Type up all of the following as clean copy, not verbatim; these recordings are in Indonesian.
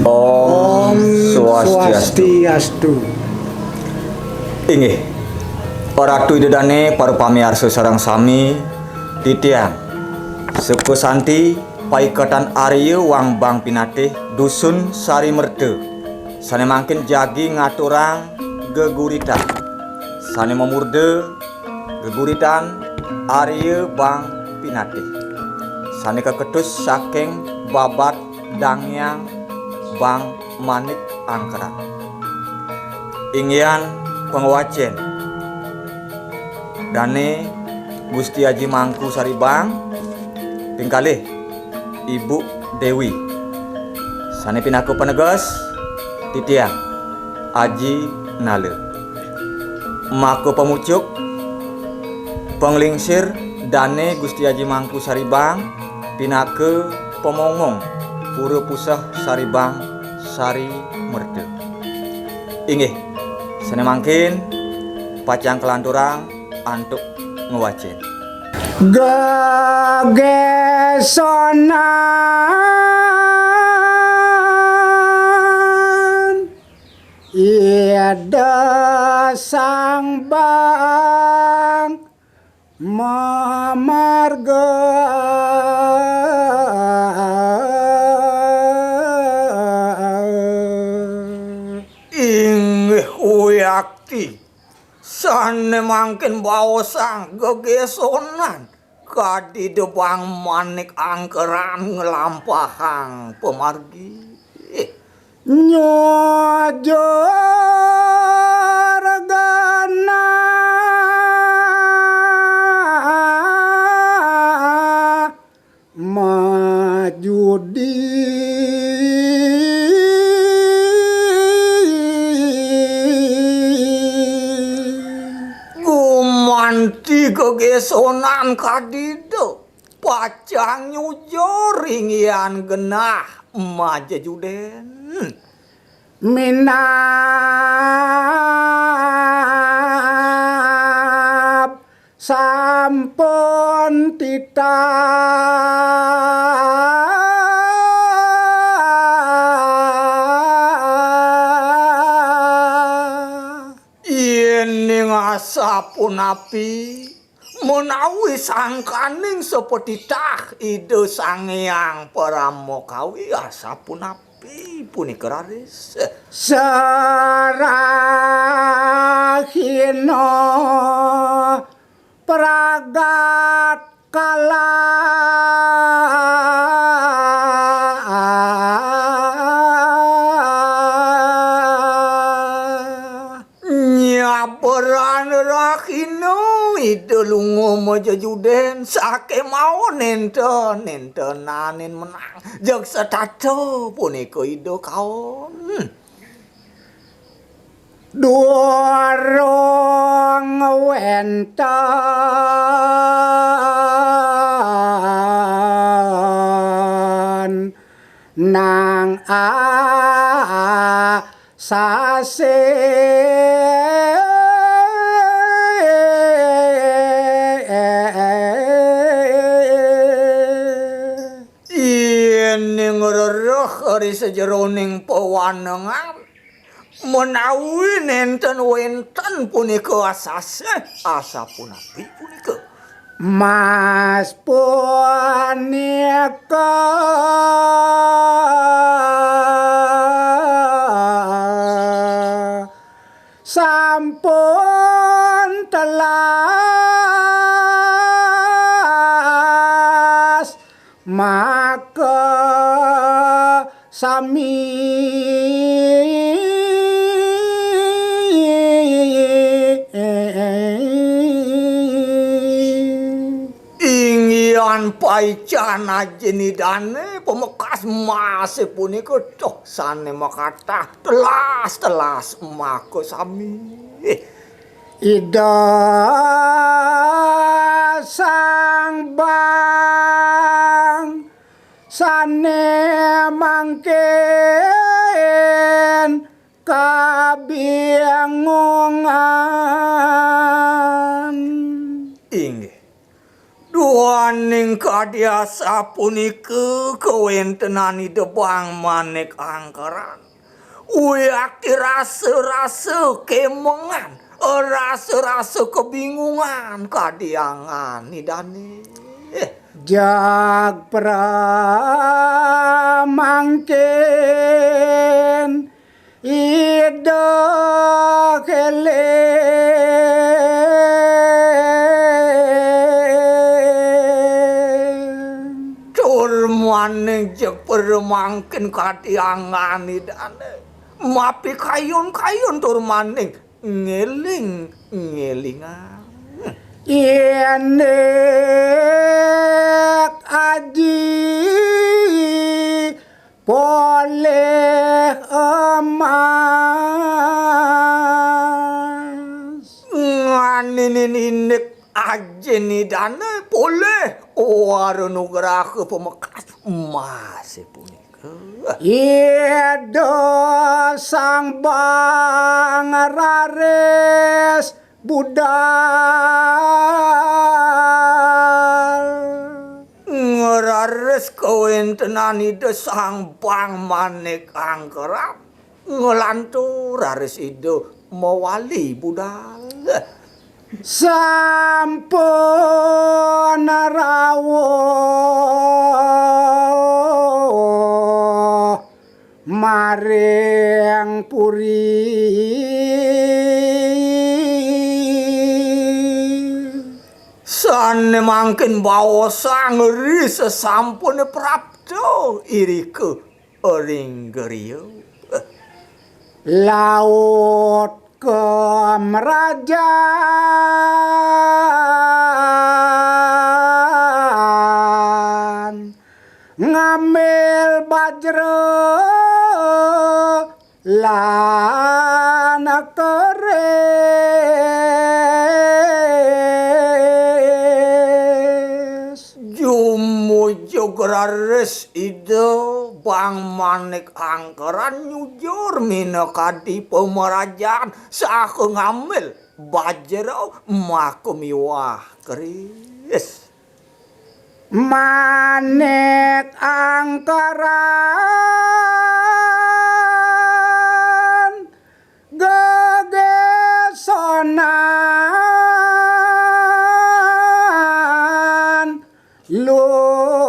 Om Swastiastu. Inggih. Oratu idedane para pamirsa sareng sami titiang. Suku Santi paiketan Arya Wang Bang Pinatih Dusun Sari Merde. Sane mangkin jagi ngaturang geguritan. Sane memurde geguritan Arya Bang Pinatih. Sane keketus saking babat dangyang Bang Manik Angkeran. Inggian pengwacen Dane Gusti Haji Mangku Saribang tingkalih Ibu Dewi. Sane pinaku penegas titiang Aji Nale. Mako pemucuk penglingsir Dane Gusti Haji Mangku Saribang pinake pemongong Pura Pusah Saribang Sari Merde. Inggih sane mangkin pacang kelanturang antuk ngewacen. Gegesonan ida sang bang mamarga Inggih uyakti sane mangkin baosang gegesonan kadide Bang Manik Angkeran ngelampahang pemargi nyojor gana majudi gumanti gegesonan kadido pacang nyujoringian genah maja juden minap sampun iening asapun api menawi sangkaning seperti tah ide sangyang Paramokawi asapun api punika raris sarahino pragat kala nyaberan rahino ide lungo maja juden sake mau nenten-nentenanin menang jeung setato punika ide kaon dorong wenten nang sase iening rereh ari sejeroning pewanengan menawi nenten wenten punika asapun api punika Mas punika sampun telas maka sami inggian paicana jenidane pemekas masih punika toh sane makata telas mako sami ida sang bang sane mangken kabingungan inggih Tuaning kadiasa punika kawentenani debang manik angkeran. Uyakti rasa-rasa kemengan, rasa-rasa kebingungan kadiangan nidane. Jag pramangkin ida kele maning jek permangkin kadiangan nidane. Mapi kayon-kayon tur maning ngelingan. Inek aji boleh emas nganinik aja nih dana boleh warunugraha pemekas emas punika. Ido sang bang rares budal ngerares kawentenan ide sang bang manik angkeran ngelantur rares ide mawali budal sampun rawuh maring puri sane mangkin baosa ngeri sesampune prapto irike ring geriyo laut kemerajan ngambil bajra lan keris jumujug rares ide bang manik angkeran nyujur minakadi pemerajaan saka ngambil bajra makumiwah keris manik angkeran gegesonan lumampah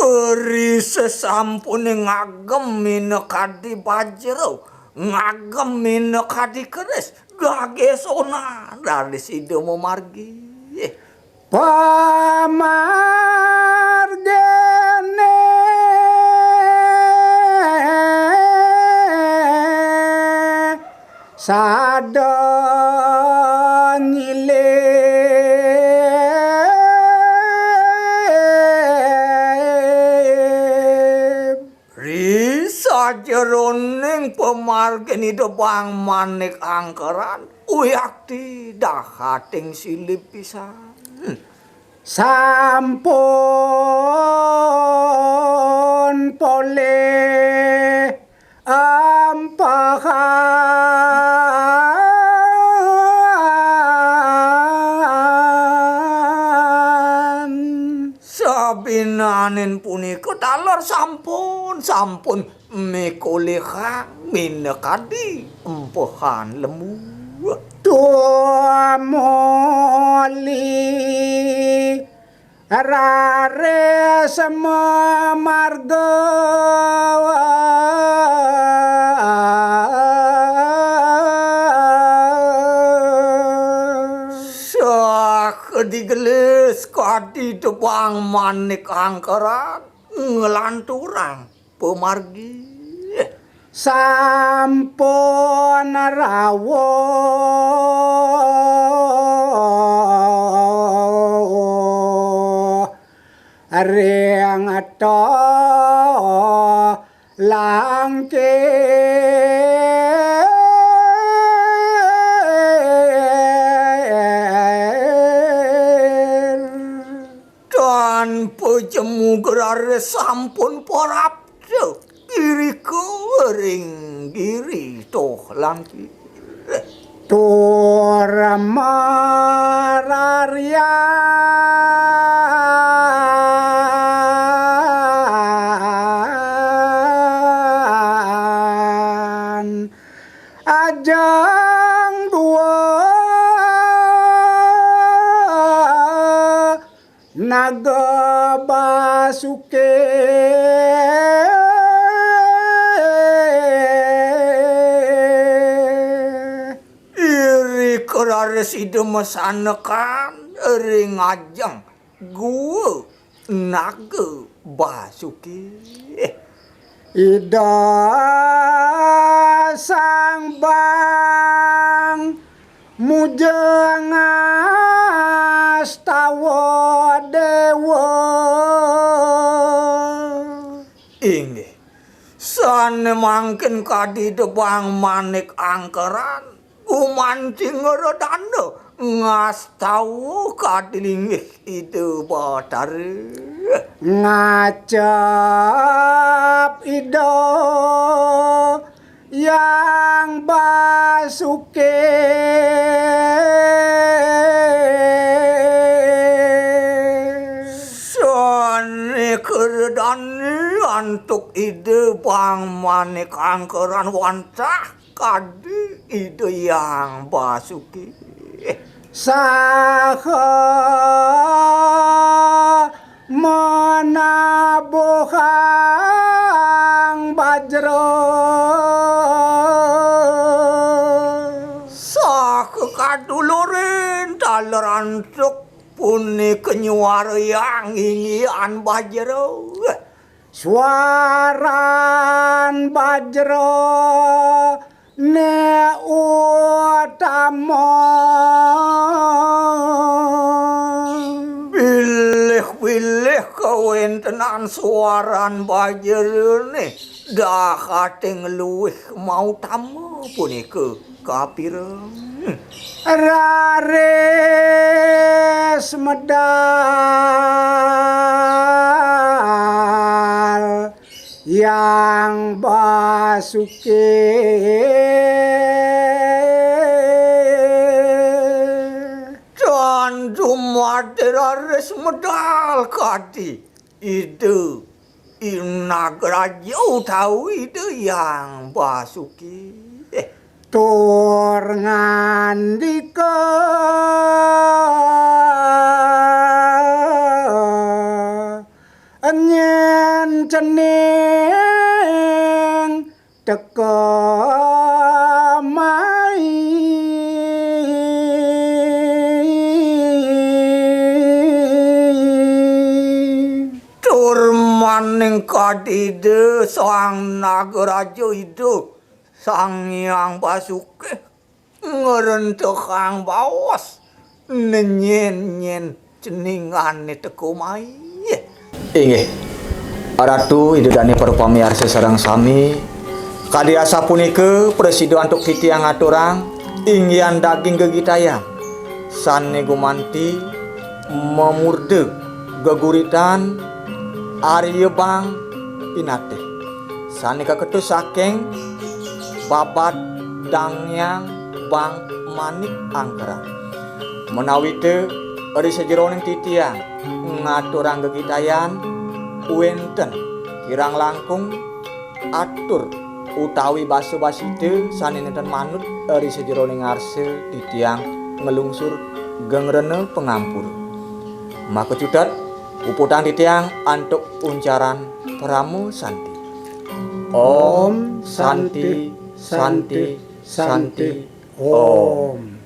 eri sesampune ngagem minakadi bajra ngagem minakadi keris gagesona dari sido memargi pamargene sadon nyilip risa jeroning pemargeni debang manik angkeran uyakti dahating silip pisan sampun poleh ampahan sabinanin punika talor sampun mikoleha minakadi empehan lemu tua moli rare sama marga sak digelis kadi debang manik angkeran ngelanturang pemargi sampun rawuh ring ato langkir dan pejemu gerare sampun porapde iriko ring giri toh langki Turamarian ajang dua naga basuke iri kerares ide mesanekan eri ngajang gua naga basuki ida sang bang mujeng astawa dewa inggih sane mangken kadi debang manik angkeran umancing redana ngastawu kadi linggih itu batar ngacap ida yang basuke sane keredani antuk ide bang manik angkeran wancah kadi ide yang basuki saha menabuhang bajro sak kadulurin talerantuk puni kenyuar yang ingian bajro suaran bajro ne utama pilih kawentenan suaran bajro ne dah kating luwih mau tamu punika kapireng rares medal yang basuke dan jumadirares medal kadi ide inagraja tahu ide yang basuki tur ngandika nyen cening teka mai tur maning kadide sang nagaraja itu sang yang basuki ngerentekang bawas nenyen ceningan teko mai inggih Ratu idedani para pamiarsa sareng sami kadiasa punika presida antuk titiang aturang inggian daging gegitayang sane gumanti memurde geguritan Arya Bang Pinate sane kaketus saking babat dangyang Bang Manik Angkeran menawi teu ari sajeroning titiang ngaturang gegitayan wenten kirang langkung atur utawi basa-basi teu saninten manut ari sajeroning ngarse titiang ngelungsur gengrene pengampur maka cudat uputang titiang antuk uncaran pramu santi Om Santi Santi Santi Om